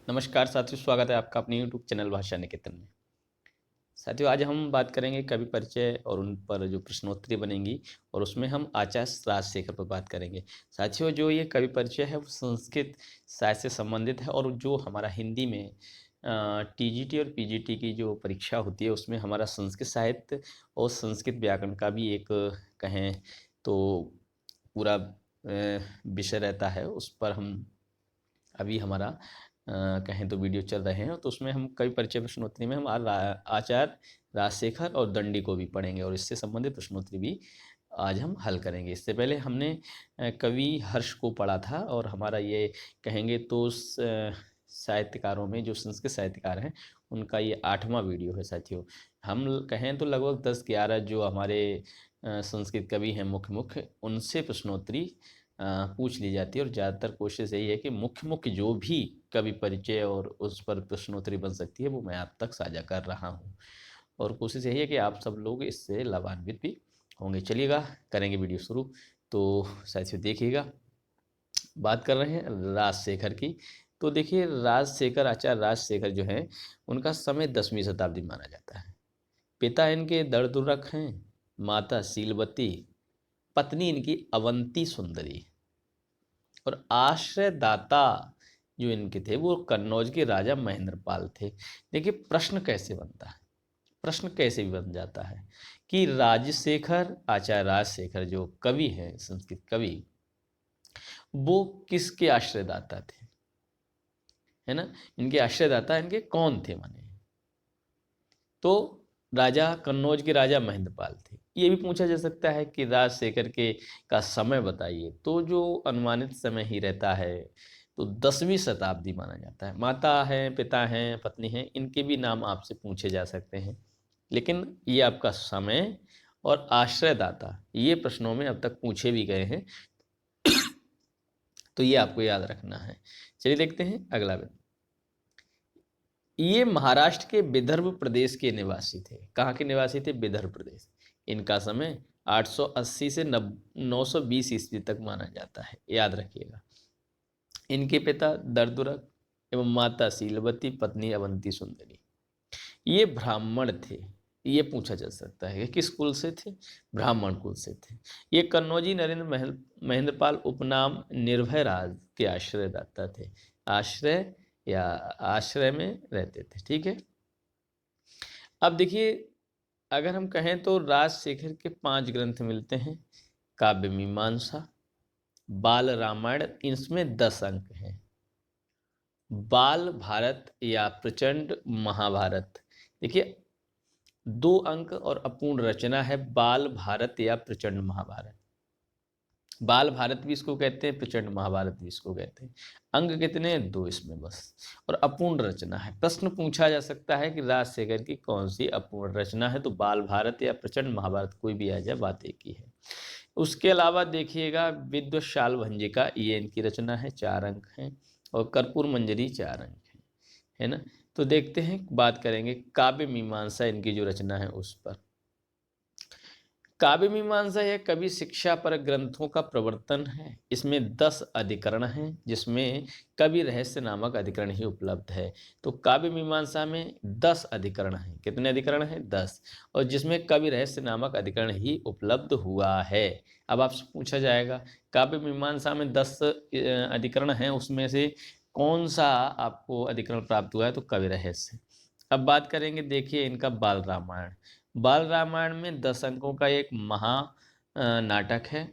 नमस्कार साथियों, स्वागत है आपका अपने यूट्यूब चैनल भाषा निकेतन में। साथियों, आज हम बात करेंगे कवि परिचय और उन पर जो प्रश्नोत्तरी बनेंगी और उसमें हम आचार्य राजशेखर पर बात करेंगे। साथियों, जो ये कवि परिचय है वो संस्कृत साहित्य से संबंधित है और जो हमारा हिंदी में टीजीटी और पीजीटी की जो परीक्षा होती है उसमें हमारा संस्कृत साहित्य और संस्कृत व्याकरण का भी एक कहें तो पूरा विषय रहता है। उस पर हम अभी हमारा कहें तो वीडियो चल रहे हैं, तो उसमें हम कवि परिचय प्रश्नोत्तरी में हम आचार्य राजशेखर और दंडी को भी पढ़ेंगे और इससे संबंधित प्रश्नोत्तरी भी आज हम हल करेंगे। इससे पहले हमने कवि हर्ष को पढ़ा था और हमारा ये कहेंगे तो साहित्यकारों में जो संस्कृत साहित्यकार हैं उनका ये 8वां वीडियो है। साथियों, हम कहें तो लगभग 10-11 जो हमारे संस्कृत कवि हैं मुख्य मुख्य, उनसे प्रश्नोत्तरी पूछ ली जाती है और ज़्यादातर कोशिश यही है कि मुख्य मुख्य जो भी कवि परिचय और उस पर प्रश्नोत्तरी बन सकती है वो मैं आप तक साझा कर रहा हूँ और कोशिश यही है कि आप सब लोग इससे लाभान्वित भी होंगे। चलिएगा, करेंगे वीडियो शुरू। तो साथियों देखिएगा, बात कर रहे हैं राजशेखर की। तो देखिए, राजशेखर आचार्य राजशेखर जो हैं उनका समय 10वीं शताब्दी माना जाता है। पिता इनके दर्दुरक हैं, माता शीलवती, पत्नी इनकी अवंती सुंदरी और आश्रयदाता जो इनके थे वो कन्नौज के राजा महेंद्रपाल थे। देखिए, प्रश्न कैसे बनता है, प्रश्न कैसे भी बन जाता है कि राजशेखर आचार्य राजशेखर जो कवि हैं संस्कृत कवि, वो किसके आश्रयदाता थे, है ना। इनके आश्रयदाता इनके कौन थे माने, तो राजा कन्नौज के राजा महेंद्रपाल थे। ये भी पूछा जा सकता है कि राजशेखर के का समय बताइए, तो जो अनुमानित समय ही रहता है तो 10वीं शताब्दी माना जाता है। माता हैं, पिता हैं, पत्नी हैं, इनके भी नाम आपसे पूछे जा सकते हैं, लेकिन ये आपका समय और आश्रयदाता ये प्रश्नों में अब तक पूछे भी गए हैं, तो ये आपको याद रखना है। चलिए देखते हैं अगला बिंदु। ये महाराष्ट्र के विदर्भ प्रदेश के निवासी थे। कहाँ के निवासी थे? विदर्भ प्रदेश। इनका समय 880 से 920 ईस्वी तक माना जाता है, याद रखिएगा। इनके पिता दर्दुरक एवं माता शीलवती, पत्नी अवंती सुंदरी। ये ब्राह्मण थे। ये पूछा जा सकता है कि किस कुल से थे? ब्राह्मण कुल से थे। ये कन्नौजी नरेंद्र महेंद्रपाल उपनाम निर्भय राज के आश्रयदाता थे। आश्रय या आश्रय में रहते थे, ठीक है। अब देखिए, अगर हम कहें तो राजशेखर के 5 ग्रंथ मिलते हैं। काव्य मीमांसा, बाल रामायण, इसमें 10 अंक हैं। बाल भारत या प्रचंड महाभारत, देखिए 2 अंक और अपूर्ण रचना है बाल भारत या प्रचंड महाभारत। बाल भारत भी इसको कहते हैं, प्रचंड महाभारत भी इसको कहते हैं। अंग कितने हैं? 2 इसमें बस, और अपूर्ण रचना है। प्रश्न पूछा जा सकता है कि राजशेखर की कौन सी अपूर्ण रचना है, तो बाल भारत या प्रचंड महाभारत कोई भी आ जाए, बात एक ही है। उसके अलावा देखिएगा, विद्वशाल भंजिका ये इनकी रचना है, 4 अंक हैं, और कर्पूर मंजरी 4 अंक हैं, है ना। तो देखते हैं, बात करेंगे काव्य मीमांसा इनकी जो रचना है उस पर। काव्य मीमांसा यह कवि शिक्षा पर ग्रंथों का प्रवर्तन है। इसमें 10 अधिकरण हैं, जिसमें कवि रहस्य नामक अधिकरण ही उपलब्ध है। तो काव्य मीमांसा में 10 अधिकरण हैं। कितने अधिकरण हैं? 10, और जिसमें कवि रहस्य नामक अधिकरण ही उपलब्ध हुआ है। अब आपसे पूछा जाएगा, काव्य मीमांसा में 10 अधिकरण हैं, उसमें से कौन सा आपको अधिकरण प्राप्त हुआ है? तो कवि रहस्य। अब बात करेंगे, देखिए इनका बाल रामायण। बाल रामायण में 10 अंकों का एक महा नाटक है,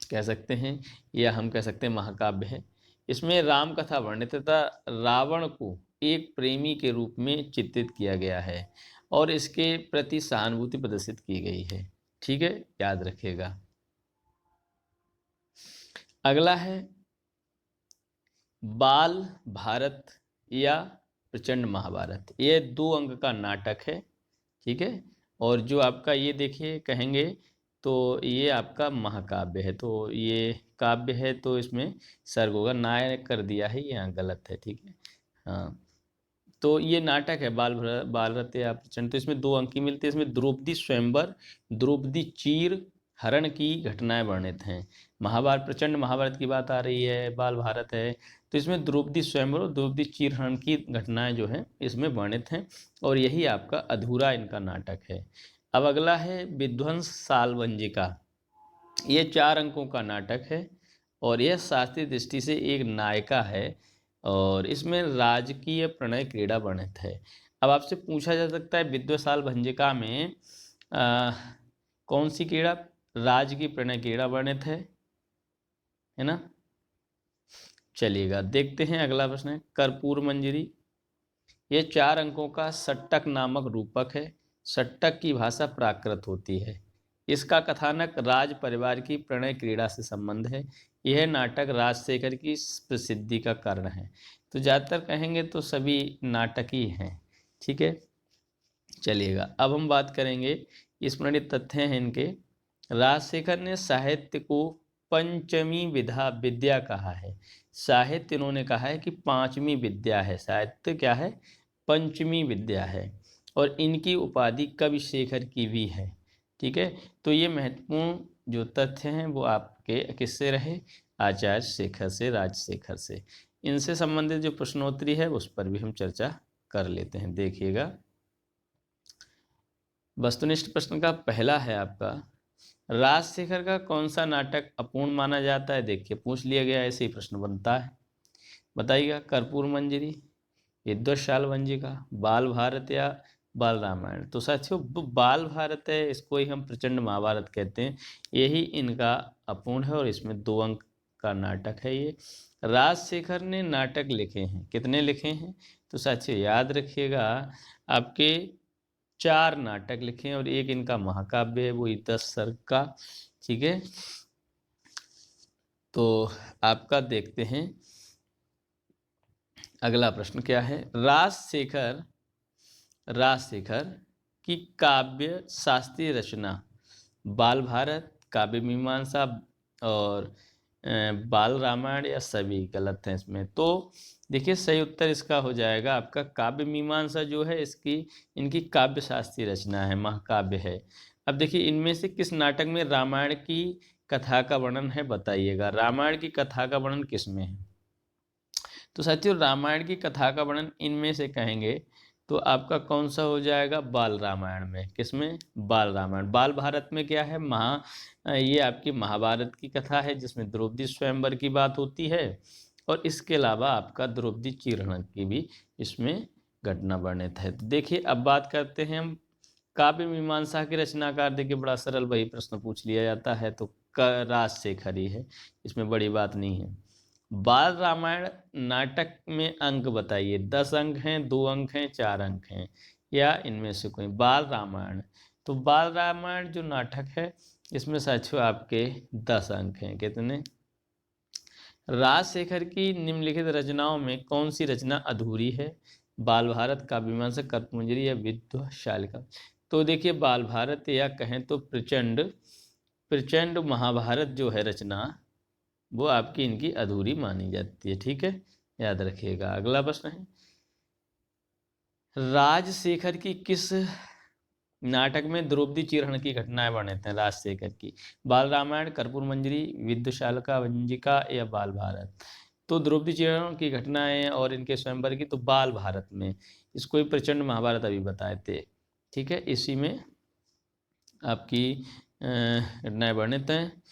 कह सकते हैं, या हम कह सकते हैं महाकाव्य है। इसमें राम कथा वर्णित तथा रावण को एक प्रेमी के रूप में चित्रित किया गया है और इसके प्रति सहानुभूति प्रदर्शित की गई है, ठीक है, याद रखिएगा। अगला है बाल भारत या प्रचंड महाभारत। ये 2 अंक का नाटक है, ठीक है। और जो आपका ये देखिए कहेंगे तो ये आपका महाकाव्य है, तो ये काव्य है तो इसमें सर्ग होगा, नायक कर दिया है, यहाँ गलत है, ठीक है। हाँ, तो ये नाटक है बाल रथ या प्रचंड। तो इसमें 2 अंक ही मिलते हैं। इसमें द्रौपदी स्वयंवर, द्रौपदी चीर हरण की घटनाएं वर्णित हैं। महाभारत, प्रचंड महाभारत की बात आ रही है, बाल भारत है, तो इसमें द्रौपदी स्वयंवर और द्रौपदी चीरहरण की घटनाएं जो हैं इसमें वर्णित हैं, और यही आपका अधूरा इनका नाटक है। अब अगला है विध्वंस सालवंजिका। ये 4 अंकों का नाटक है और यह शास्त्रीय दृष्टि से एक नायिका है और इसमें राजकीय प्रणय क्रीड़ा वर्णित है। अब आपसे पूछा जा सकता है विध्वंस सालवंजिका में कौन सी क्रीड़ा राज की प्रणय क्रीड़ा वर्णित है ना। चलिएगा देखते हैं अगला प्रश्न है कर्पूर मंजरी। ये 4 अंकों का सट्टक नामक रूपक है। सट्टक की भाषा प्राकृत होती है। इसका कथानक राज परिवार की प्रणय क्रीड़ा से संबंध है। यह नाटक राजशेखर की प्रसिद्धि का कारण है। तो ज़्यादातर कहेंगे तो सभी नाटक ही हैं, ठीक है। चलिएगा अब हम बात करेंगे स्मरणित तथ्य हैं इनके। राजशेखर ने साहित्य को पंचमी विद्या कहा है। साहित्य इन्होंने कहा है कि 5वीं विद्या है, साहित्य क्या है, पंचमी विद्या है, और इनकी उपाधि कवि शेखर की भी है, ठीक है। तो ये महत्वपूर्ण जो तथ्य हैं वो आपके किससे रहे, आचार्य शेखर से, राजशेखर से। इनसे संबंधित जो प्रश्नोत्तरी है उस पर भी हम चर्चा कर लेते हैं। देखिएगा वस्तुनिष्ठ प्रश्न का पहला है आपका, राजशेखर का कौन सा नाटक अपूर्ण माना जाता है। देखिए पूछ लिया गया, ऐसे ही प्रश्न बनता है, बताइएगा। कर्पूर मंजरी, विध्वंस सालवंजिका, बाल भारत या बाल रामायण। तो साथियों बाल भारत है, इसको ही हम प्रचंड महाभारत कहते हैं, यही इनका अपूर्ण है और इसमें 2 अंक का नाटक है ये। राजशेखर ने नाटक लिखे हैं, कितने लिखे हैं, तो साथियों याद रखिएगा आपके 4 नाटक लिखे हैं और एक इनका महाकाव्य है, वो 10 सर्ग का, ठीक है। तो आपका देखते हैं अगला प्रश्न क्या है। राजशेखर की काव्य शास्त्रीय रचना बाल भारत, काव्य मीमांसा और बाल रामायण या सभी गलत हैं इसमें। तो देखिए सही उत्तर इसका हो जाएगा आपका काव्य मीमांसा जो है इनकी काव्य शास्त्रीय रचना है, महाकाव्य है। अब देखिए इनमें से किस नाटक में रामायण की कथा का वर्णन है, बताइएगा। रामायण की कथा का वर्णन किस में है, तो साथियों रामायण की कथा का वर्णन इनमें से कहेंगे तो आपका कौन सा हो जाएगा, बाल रामायण में। किसमें, बाल रामायण। बाल भारत में क्या है, ये आपकी महाभारत की कथा है जिसमें द्रौपदी स्वयंवर की बात होती है, और इसके अलावा आपका द्रौपदी चीरहरण की भी इसमें घटना वर्णित है। तो देखिए अब बात करते हैं हम काव्य मीमांसा के रचनाकार। देखिए बड़ा सरल वही प्रश्न पूछ लिया जाता है, तो राजशेखर ही है, इसमें बड़ी बात नहीं है। बाल रामायण नाटक में अंक बताइए, 10 अंक हैं, 2 अंक हैं, 4 अंक हैं, या इनमें से कोई। बाल रामायण, तो बाल रामायण जो नाटक है इसमें साथियों आपके 10 अंक हैं। कितने, राजशेखर की निम्नलिखित रचनाओं में कौन सी रचना अधूरी है, बाल भारत, काव्य मीमांसा, कर्पूर मंजरी या विध्वंस सालिका। तो देखिए बाल भारत या कहें तो प्रचंड महाभारत जो है रचना, वो आपकी इनकी अधूरी मानी जाती है, ठीक है, याद रखिएगा। अगला प्रश्न है, राजशेखर की किस नाटक में द्रौपदी चीरहरण की घटनाएं वर्णित हैं, राजशेखर की। बाल रामायण, कर्पूर मंजरी, विध्वंसालिका वंजिका या बाल भारत। तो द्रौपदी चीरहरण की घटनाएं और इनके स्वयंवर की तो बाल भारत में, इसको ही प्रचंड महाभारत अभी बताए थे, ठीक है, इसी में आपकी घटनाएं वर्णित हैं,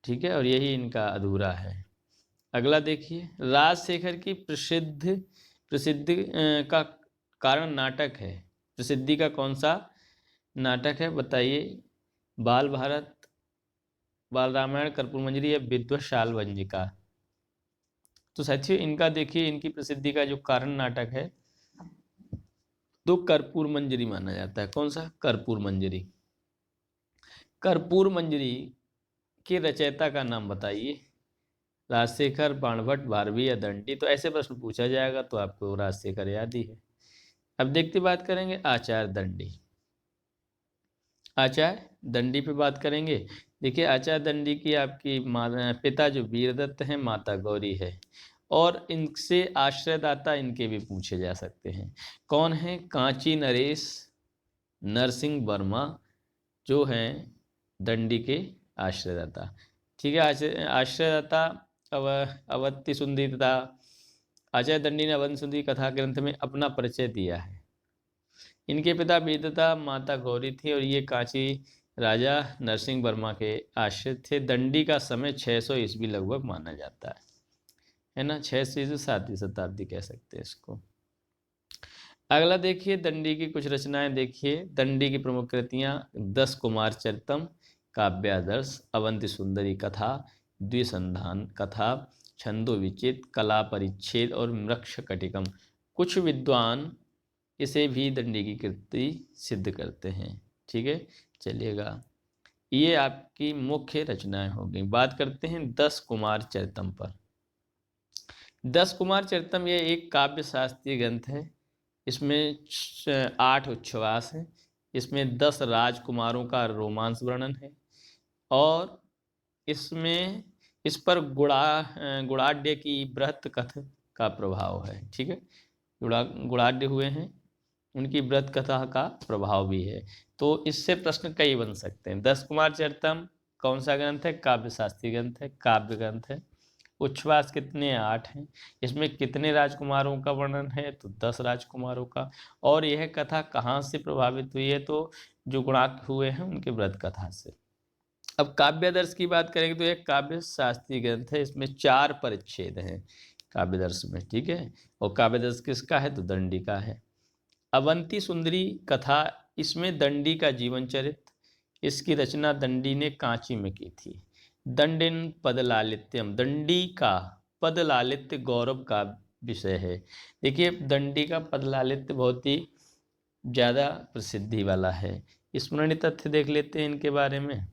ठीक है, और यही इनका अधूरा है। अगला देखिए, राजशेखर की प्रसिद्धि का कारण नाटक है, प्रसिद्धि का कौन सा नाटक है, बताइए। बाल भारत, बाल रामायण, कर्पूर मंजरी या विध्वंस सालवंजिका। तो साथियों इनका देखिए इनकी प्रसिद्धि का जो कारण नाटक है तो कर्पूर मंजरी माना जाता है। कौन सा, कर्पूर मंजरी। कर्पूर मंजरी के रचयिता का नाम बताइए, राजशेखर, बाणभट्ट, भारवी या दंडी। तो ऐसे प्रश्न पूछा जाएगा तो आपको राजशेखर याद ही है। अब देखते बात करेंगे आचार्य दंडी। आचार्य दंडी पे बात करेंगे। देखिए आचार्य दंडी की आपकी पिता जो वीरदत्त हैं, माता गौरी है, और इनसे आश्रयदाता इनके भी पूछे जा सकते हैं। कौन है, कांची नरेश नरसिंह वर्मा जो हैं दंडी के आश्रयदाता। ठीक है, आश्रयदाता अवंती सुंदरी तथा अजय दंडी ने अवंती सुंदरी कथा ग्रंथ में अपना परिचय दिया है। इनके पिता विदता माता गौरी थी और ये कांची राजा नरसिंह वर्मा के आश्रित थे। दंडी का समय 600 ईस्वी लगभग माना जाता है ना, 600 ईस्वी 7वीं शताब्दी कह सकते हैं इसको। अगला देखिए दंडी की कुछ रचनाएं देखिए। दंडी की प्रमुख कृतियां 10 कुमार चरितम, काव्यादर्श, अवंती सुंदरी कथा, द्विसंधान कथा, छंदो विचित, कला परिच्छेद और मृक्ष कटिकम। कुछ विद्वान इसे भी दंडी की कृति सिद्ध करते हैं। ठीक है, चलिएगा, ये आपकी मुख्य रचनाएं हो गई। बात करते हैं 10 कुमार चरितम पर। 10 कुमार चरितम ये एक काव्य शास्त्रीय ग्रंथ है। इसमें 8 उच्छ्वास हैं। इसमें 10 राजकुमारों का रोमांस वर्णन है और इसमें इस पर गुणाढ़ की बृहत कथा का प्रभाव है। ठीक है, गुणाढ़ हुए हैं, उनकी व्रत कथा का प्रभाव भी है। तो इससे प्रश्न कई बन सकते हैं। 10 कुमार चरितम कौन सा ग्रंथ है? काव्य शास्त्रीय ग्रंथ है, काव्य ग्रंथ है। उच्छ्वास कितने? 8 हैं। इसमें कितने राजकुमारों का वर्णन है? तो 10 राजकुमारों का। और यह कथा कहाँ से प्रभावित हुई है? तो जो गुणाढ़ हुए हैं उनके व्रत कथा से। अब काव्यादर्श की बात करेंगे तो यह काव्य शास्त्रीय ग्रंथ है। इसमें 4 परिच्छेद हैं काव्यादर्श में। ठीक है, और काव्यादर्श किसका है? तो दंडी का है। अवंती सुंदरी कथा, इसमें दंडी का जीवन चरित्र, इसकी रचना दंडी ने कांची में की थी। दंडिन पदलालित्यम, दंडी का पदलालित्य गौरव का विषय है। देखिए दंडी का पदलालित्य बहुत ही ज़्यादा प्रसिद्धि वाला है। स्मरणीय तथ्य देख लेते हैं इनके बारे में।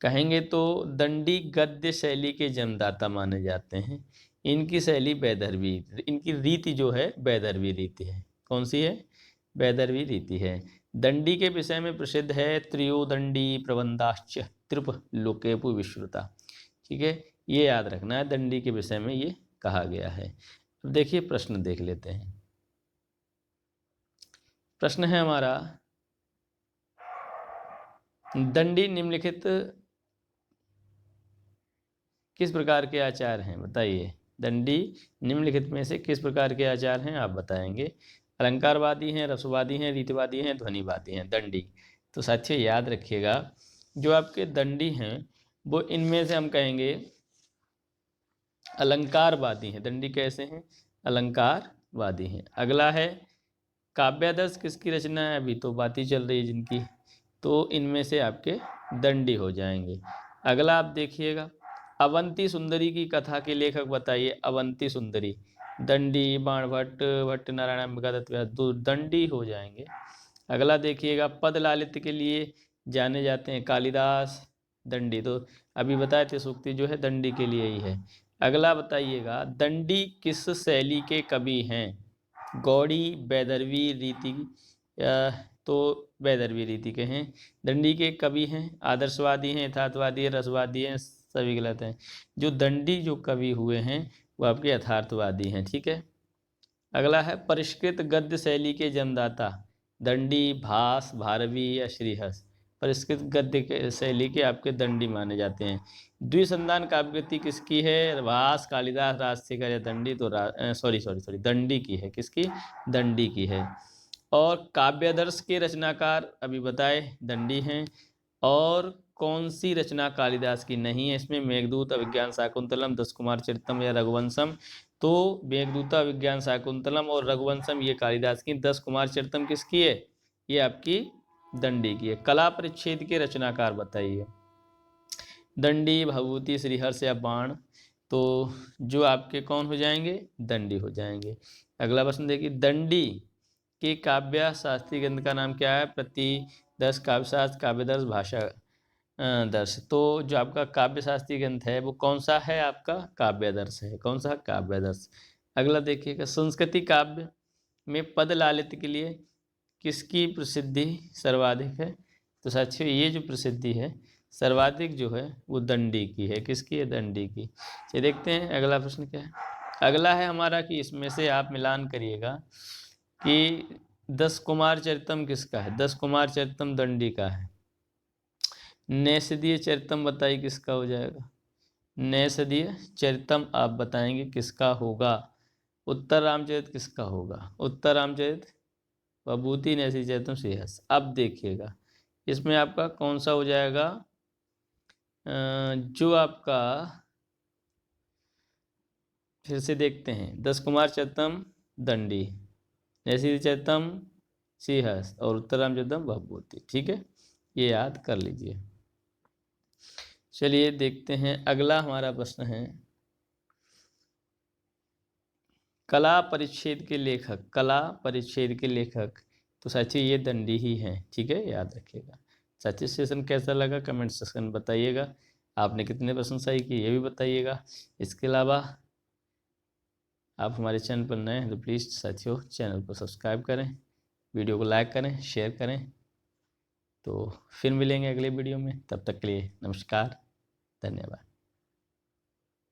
कहेंगे तो दंडी गद्य शैली के जन्मदाता माने जाते हैं। इनकी शैली वैदर्भी, इनकी रीति जो है वैदर्भी रीति है। कौन सी है? वैदर्भी रीति है। दंडी के विषय में प्रसिद्ध है त्रयोदंडी प्रबंधाश्च त्रिप लोकेपु विश्रुता। ठीक है, ये याद रखना है, दंडी के विषय में ये कहा गया है। अब देखिए प्रश्न देख लेते हैं। प्रश्न है हमारा, दंडी निम्नलिखित किस प्रकार के आचार हैं? बताइए, दंडी निम्नलिखित में से किस प्रकार के आचार हैं? आप बताएंगे। अलंकारवादी हैं, रसवादी हैं, रीतिवादी हैं, ध्वनिवादी हैं दंडी। तो साथियों याद रखिएगा, जो आपके दंडी हैं वो इनमें से हम कहेंगे अलंकारवादी हैं। दंडी कैसे हैं? अलंकारवादी हैं। अगला है काव्यादर्श, किसकी रचना है? अभी तो बात ही चल रही है जिनकी, तो इनमें से आपके दंडी हो जाएंगे। अगला आप देखिएगा, अवंती सुंदरी की कथा के लेखक बताइए। अवंती सुंदरी, दंडी, बाणभट्ट, भट्ट नारायण, अंबिका दत्त, तो दंडी हो जाएंगे। अगला देखिएगा, पद लालित्य के लिए जाने जाते हैं कालिदास, दंडी। तो अभी बताए थे सूक्ति जो है दंडी के लिए ही है। अगला बताइएगा, दंडी किस शैली के कवि हैं? गौड़ी, वैदर्भी रीति, तो वैदर्भी रीति के हैं। दंडी के कवि हैं, आदर्शवादी हैं, यथार्थवादी हैं, रसवादी हैं, सभी गलत हैं। जो दंडी जो कवि हुए हैं वो आपके यथार्थवादी हैं। ठीक है, अगला है परिष्कृत गद्य शैली के जन्मदाता। दंडी, भास, भारवी या श्रीहर्ष। परिष्कृत गद्य के शैली के आपके दंडी माने जाते हैं। द्विसंधान काव्यकृति किसकी है? भास, कालिदास, राजशेखर या दंडी। तो सॉरी दंडी की है। किसकी? दंडी की है। और काव्यादर्श के रचनाकार अभी बताए दंडी हैं। और कौन सी रचना कालिदास की नहीं है? इसमें मेघदूत, अभिज्ञान शाकुंतलम, 10 कुमार चरितम या रघुवंशम। तो मेघदूत, अभिज्ञान शाकुंतलम और रघुवंशम ये कालिदास की। 10 कुमार चरितम किसकी है? ये आपकी दंडी की है। कला परिच्छेद के रचनाकार बताइए। दंडी, भभूति, श्रीहर्ष या बाण। तो जो आपके कौन हो जाएंगे? दंडी हो जाएंगे। अगला प्रश्न देखिए, दंडी के काव्य शास्त्रीय ग्रंथ का नाम क्या है? प्रति 10 काव्यशास्त्र, काव्यदर्श, भाषा दर्श। तो जो आपका काव्य शास्त्रीय ग्रंथ है वो कौन सा है? आपका काव्यादर्श है। कौन सा? काव्यादर्श। अगला देखिएगा, संस्कृति काव्य में पद लालित्य के लिए किसकी प्रसिद्धि सर्वाधिक है? तो साथियों ये जो प्रसिद्धि है सर्वाधिक जो है वो दंडी की है। किसकी है? दंडी की। चलिए देखते हैं अगला प्रश्न क्या है। अगला है हमारा कि इसमें से आप मिलान करिएगा कि 10 कुमार चरितम किसका है? 10 कुमार चरितम दंडी का है। नैषधीय चरितम बताइए किसका हो जाएगा। नैषधीय चरितम आप बताएंगे किसका होगा। उत्तर रामचरित किसका होगा। उत्तर रामचरित विभूति नैषधीय चरितम श्रीहर्ष। अब देखिएगा इसमें आपका कौन सा हो जाएगा। जो आपका फिर से देखते हैं, दस कुमार चरितम दंडी, नैषधीय चरितम श्रीहर्ष और उत्तर रामचरितम विभूति। ठीक है, ये याद कर लीजिए। चलिए देखते हैं अगला हमारा प्रश्न है, कला परिच्छेद के लेखक। कला परिच्छेद के लेखक तो साथियों ये दंडी ही हैं। ठीक है, याद रखिएगा। साथियों सेशन कैसा लगा कमेंट सेक्शन में बताइएगा। आपने कितने प्रश्न सही किए ये भी बताइएगा। इसके अलावा आप हमारे चैनल पर नए हैं तो प्लीज़ साथियों चैनल को सब्सक्राइब करें, वीडियो को लाइक करें, शेयर करें। तो फिर मिलेंगे अगले वीडियो में, तब तक के लिए नमस्कार, धन्यवाद।